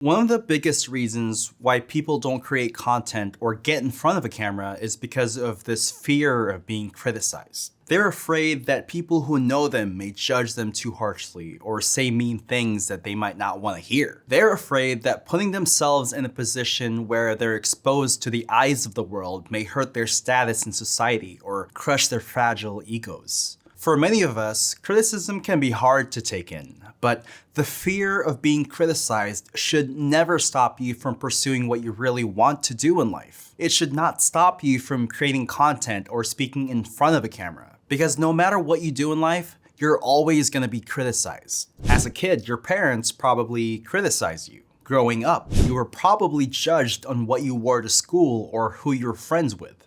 One of the biggest reasons why people don't create content or get in front of a camera is because of this fear of being criticized. They're afraid that people who know them may judge them too harshly or say mean things that they might not want to hear. They're afraid that putting themselves in a position where they're exposed to the eyes of the world may hurt their status in society or crush their fragile egos. For many of us, criticism can be hard to take in, but the fear of being criticized should never stop you from pursuing what you really want to do in life. It should not stop you from creating content or speaking in front of a camera, because no matter what you do in life, you're always going to be criticized. As a kid, your parents probably criticize you. Growing up, you were probably judged on what you wore to school or who you're friends with.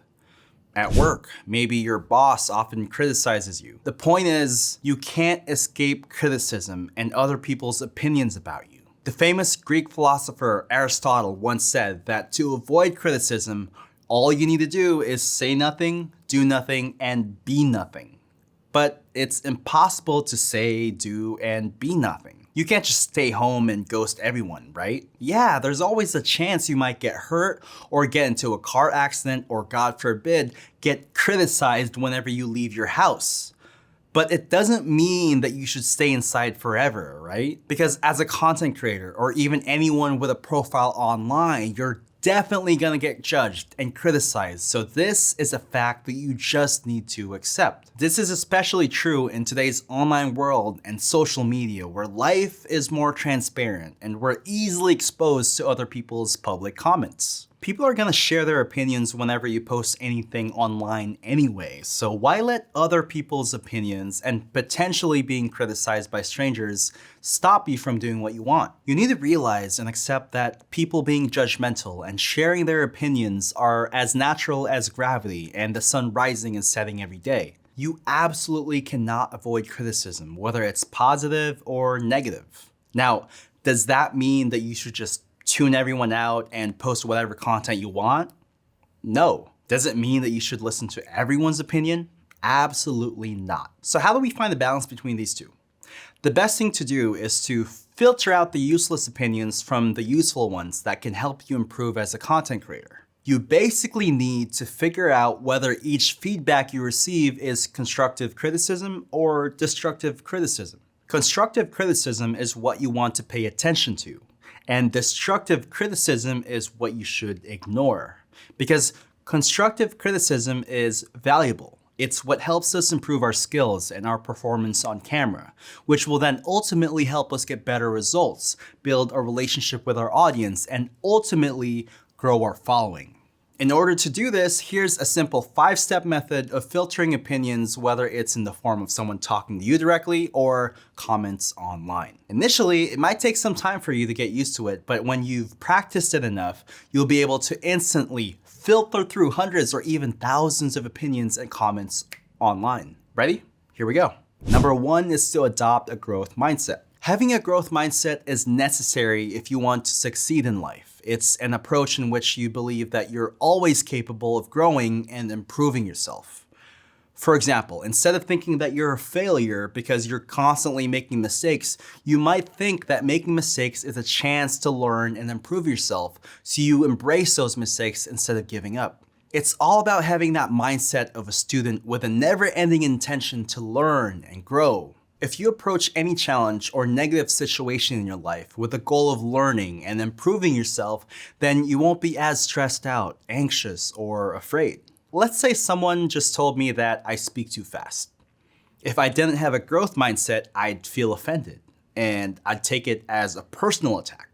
At work, maybe your boss often criticizes you. The point is, you can't escape criticism and other people's opinions about you. The famous Greek philosopher Aristotle once said that to avoid criticism, all you need to do is say nothing, do nothing, and be nothing. But it's impossible to say, do, and be nothing. You can't just stay home and ghost everyone, right? Yeah, there's always a chance you might get hurt or get into a car accident or, God forbid, get criticized whenever you leave your house. But it doesn't mean that you should stay inside forever, right? Because as a content creator or even anyone with a profile online, you're definitely gonna get judged and criticized. So this is a fact that you just need to accept. This is especially true in today's online world and social media, where life is more transparent and we're easily exposed to other people's public comments. People are gonna share their opinions whenever you post anything online anyway, so why let other people's opinions and potentially being criticized by strangers stop you from doing what you want? You need to realize and accept that people being judgmental and sharing their opinions are as natural as gravity and the sun rising and setting every day. You absolutely cannot avoid criticism, whether it's positive or negative. Now, does that mean that you should just tune everyone out and post whatever content you want? No. Does it mean that you should listen to everyone's opinion? Absolutely not. So how do we find the balance between these two? The best thing to do is to filter out the useless opinions from the useful ones that can help you improve as a content creator. You basically need to figure out whether each feedback you receive is constructive criticism or destructive criticism. Constructive criticism is what you want to pay attention to, and destructive criticism is what you should ignore. Because constructive criticism is valuable. It's what helps us improve our skills and our performance on camera, which will then ultimately help us get better results, build a relationship with our audience, and ultimately grow our following. In order to do this, here's a simple 5-step method of filtering opinions, whether it's in the form of someone talking to you directly or comments online. Initially, it might take some time for you to get used to it, but when you've practiced it enough, you'll be able to instantly filter through hundreds or even thousands of opinions and comments online. Ready? Here we go. Number 1 is to adopt a growth mindset. Having a growth mindset is necessary if you want to succeed in life. It's an approach in which you believe that you're always capable of growing and improving yourself. For example, instead of thinking that you're a failure because you're constantly making mistakes, you might think that making mistakes is a chance to learn and improve yourself, so you embrace those mistakes instead of giving up. It's all about having that mindset of a student with a never-ending intention to learn and grow. If you approach any challenge or negative situation in your life with the goal of learning and improving yourself, then you won't be as stressed out, anxious, or afraid. Let's say someone just told me that I speak too fast. If I didn't have a growth mindset, I'd feel offended, and I'd take it as a personal attack.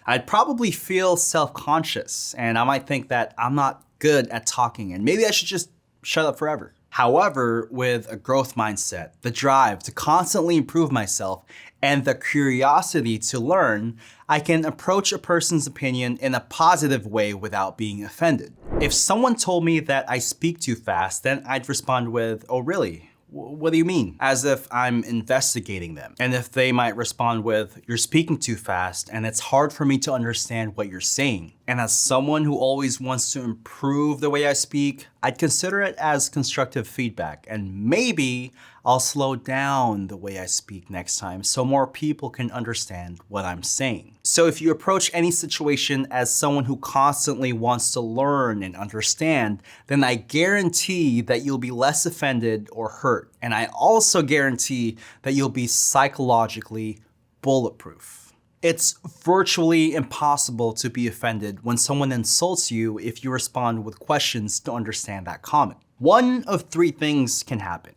I'd probably feel self-conscious, and I might think that I'm not good at talking and maybe I should just shut up forever. However, with a growth mindset, the drive to constantly improve myself, and the curiosity to learn, I can approach a person's opinion in a positive way without being offended. If someone told me that I speak too fast, then I'd respond with, "Oh really? What do you mean?" As if I'm investigating them. And if they might respond with, "You're speaking too fast and it's hard for me to understand what you're saying," And as someone who always wants to improve the way I speak, I'd consider it as constructive feedback, and maybe I'll slow down the way I speak next time so more people can understand what I'm saying. So if you approach any situation as someone who constantly wants to learn and understand, then I guarantee that you'll be less offended or hurt. And I also guarantee that you'll be psychologically bulletproof. It's virtually impossible to be offended when someone insults you if you respond with questions to understand that comment. One of three things can happen.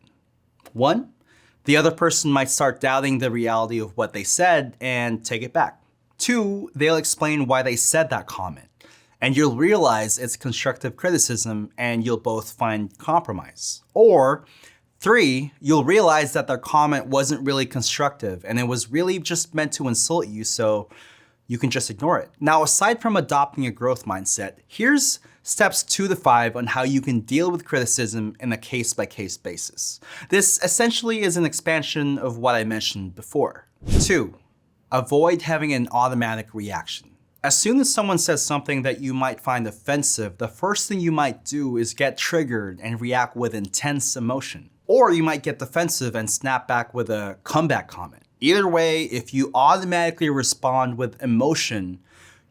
One, the other person might start doubting the reality of what they said and take it back. Two, they'll explain why they said that comment, and you'll realize it's constructive criticism and you'll both find compromise. Or three, you'll realize that their comment wasn't really constructive and it was really just meant to insult you, so you can just ignore it. Now, aside from adopting a growth mindset, here's steps 2 to 5 on how you can deal with criticism in a case-by-case basis. This essentially is an expansion of what I mentioned before. 2, avoid having an automatic reaction. As soon as someone says something that you might find offensive, the first thing you might do is get triggered and react with intense emotion. Or you might get defensive and snap back with a comeback comment. Either way, if you automatically respond with emotion,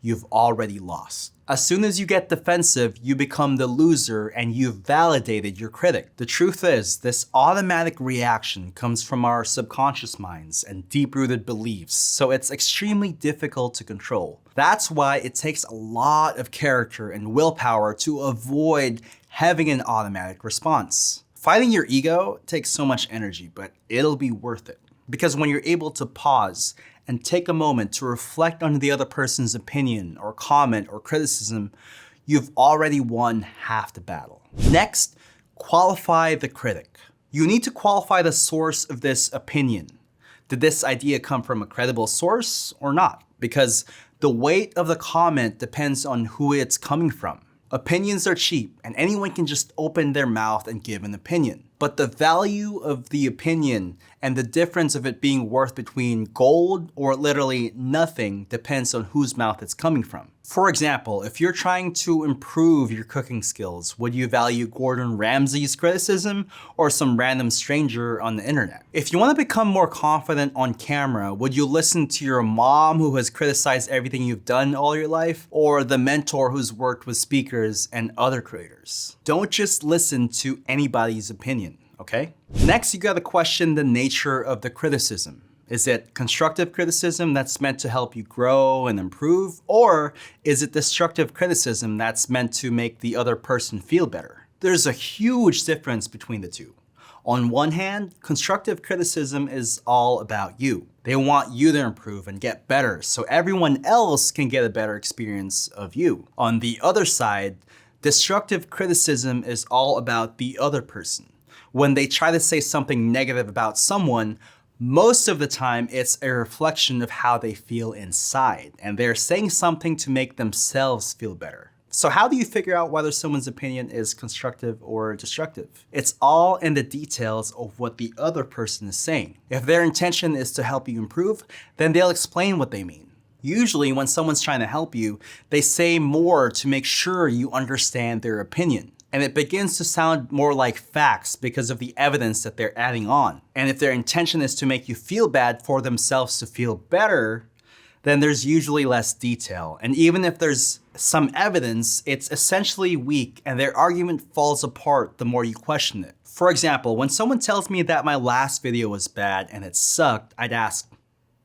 you've already lost. As soon as you get defensive, you become the loser and you've validated your critic. The truth is, this automatic reaction comes from our subconscious minds and deep-rooted beliefs, so it's extremely difficult to control. That's why it takes a lot of character and willpower to avoid having an automatic response. Fighting your ego takes so much energy, but it'll be worth it. Because when you're able to pause and take a moment to reflect on the other person's opinion or comment or criticism, you've already won half the battle. Next, qualify the critic. You need to qualify the source of this opinion. Did this idea come from a credible source or not? Because the weight of the comment depends on who it's coming from. Opinions are cheap, and anyone can just open their mouth and give an opinion. But the value of the opinion and the difference of it being worth between gold or literally nothing depends on whose mouth it's coming from. For example, if you're trying to improve your cooking skills, would you value Gordon Ramsay's criticism or some random stranger on the internet? If you want to become more confident on camera, would you listen to your mom who has criticized everything you've done all your life, or the mentor who's worked with speakers and other creators? Don't just listen to anybody's opinion, okay? Next, you gotta question the nature of the criticism. Is it constructive criticism that's meant to help you grow and improve? Or is it destructive criticism that's meant to make the other person feel better? There's a huge difference between the two. On one hand, constructive criticism is all about you. They want you to improve and get better so everyone else can get a better experience of you. On the other side, destructive criticism is all about the other person. When they try to say something negative about someone, most of the time it's a reflection of how they feel inside, and they're saying something to make themselves feel better. So how do you figure out whether someone's opinion is constructive or destructive? It's all in the details of what the other person is saying. If their intention is to help you improve, then they'll explain what they mean. Usually when someone's trying to help you, they say more to make sure you understand their opinion. And it begins to sound more like facts because of the evidence that they're adding on. And if their intention is to make you feel bad for themselves to feel better, then there's usually less detail. And even if there's some evidence, it's essentially weak and their argument falls apart the more you question it. For example, when someone tells me that my last video was bad and it sucked, I'd ask,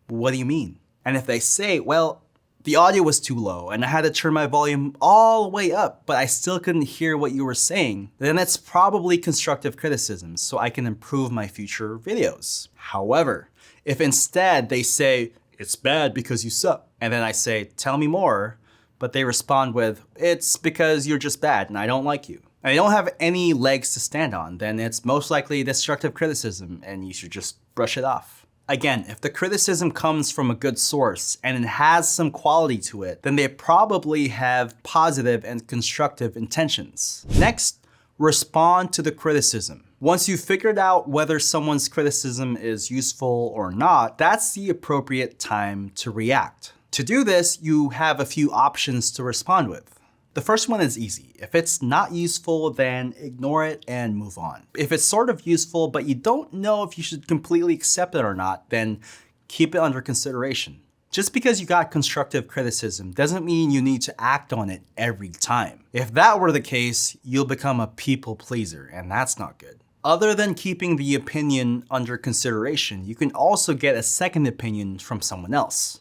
what do you mean? And if they say, well, the audio was too low and I had to turn my volume all the way up, but I still couldn't hear what you were saying, then it's probably constructive criticism, so I can improve my future videos. However, if instead they say, it's bad because you suck, and then I say, tell me more, but they respond with, it's because you're just bad and I don't like you, and they don't have any legs to stand on, then it's most likely destructive criticism and you should just brush it off. Again, if the criticism comes from a good source and it has some quality to it, then they probably have positive and constructive intentions. Next, respond to the criticism. Once you've figured out whether someone's criticism is useful or not, that's the appropriate time to react. To do this, you have a few options to respond with. The first one is easy. If it's not useful, then ignore it and move on. If it's sort of useful, but you don't know if you should completely accept it or not, then keep it under consideration. Just because you got constructive criticism doesn't mean you need to act on it every time. If that were the case, you'll become a people pleaser, and that's not good. Other than keeping the opinion under consideration, you can also get a second opinion from someone else.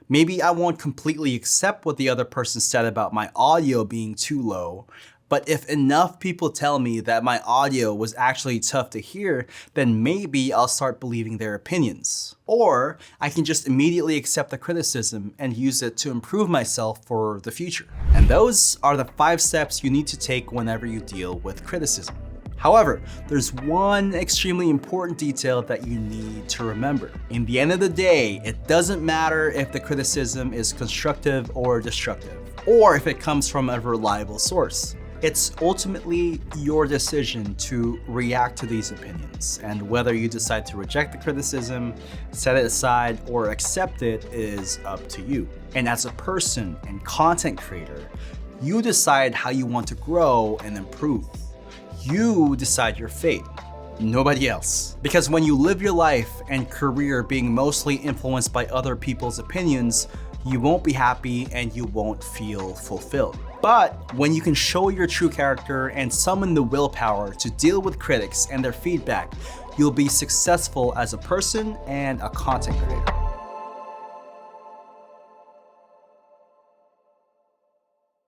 Maybe I won't completely accept what the other person said about my audio being too low, but if enough people tell me that my audio was actually tough to hear, then maybe I'll start believing their opinions. Or I can just immediately accept the criticism and use it to improve myself for the future. And those are the 5 steps you need to take whenever you deal with criticism. However, there's one extremely important detail that you need to remember. In the end of the day, it doesn't matter if the criticism is constructive or destructive, or if it comes from a reliable source. It's ultimately your decision to react to these opinions, and whether you decide to reject the criticism, set it aside, or accept it is up to you. And as a person and content creator, you decide how you want to grow and improve. You decide your fate, nobody else. Because when you live your life and career being mostly influenced by other people's opinions, you won't be happy and you won't feel fulfilled. But when you can show your true character and summon the willpower to deal with critics and their feedback, you'll be successful as a person and a content creator.